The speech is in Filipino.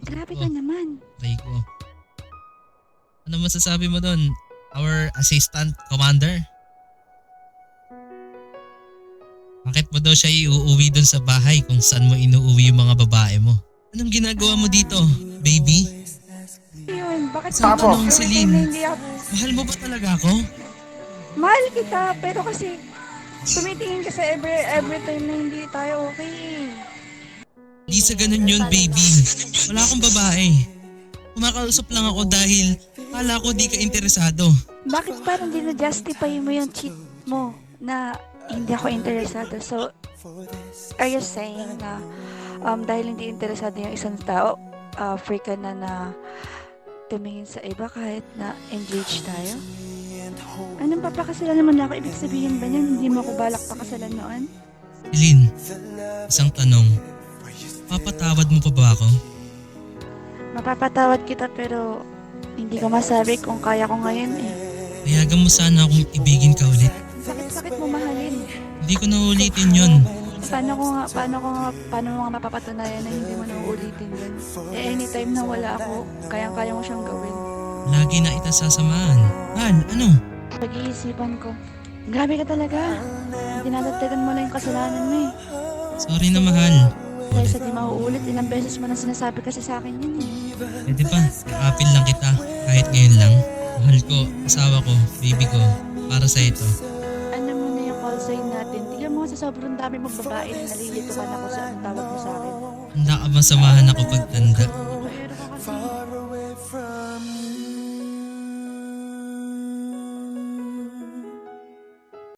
Grabe Oh, ka naman. try ko. Ano masasabi mo doon? Our assistant commander? Bakit mo daw siya iuuwi doon sa bahay kung saan mo inuuwi yung mga babae mo? Anong ginagawa mo dito, baby? Yun, bakit Isang ba tanong, every time na Celine. hindi ako... Mahal mo ba talaga ako? Mahal kita, pero kasi tumitingin ka sa every time na hindi tayo okay. Di sa ganun yun, baby. Wala akong babae. Kumakausap lang ako dahil kala ko di ka interesado. Bakit parang justify mo yung cheat mo na hindi ako interesado? So, are you saying na dahil hindi interesado yung isang tao, free ka na na tumingin sa iba kahit na engaged tayo? Anong papakasalan naman ako? Ibig sabihin ba niyan, hindi mo ako balak pakasalan noon? Celine, isang tanong. Papatawad mo pa ba ako? Mapapatawad kita pero hindi ko masabi kung kaya ko ngayon eh. Payagan mo sana akong ibigin ka ulit. Sakit-sakit mo mahalin. Hindi ko na ulitin yun. Paano mo nga mapapatunayan na hindi mo na uulitin yun? Eh, anytime na wala ako, kayang-kaya mo siyang gawin. Lagi na itasasamahan. Mahal, ano? Pag-iisipan ko, grabe ka talaga. Dinadagdagan mo lang yung kasalanan mo eh. Sorry na mahal. Dahil sa di mauulit, ilang beses mo na sinasabi kasi sa akin yun eh. Pwede ba? Yakapin lang kita kahit ngayon lang. Mahal ko, asawa ko, baby ko. Para sa ito. Ano mo na yung call sign natin? Tignan mo sa sobrang dami mong babae na nalilito ka na kung saan tawag mo sa akin. Handa ka ba samahan ako pagtanda?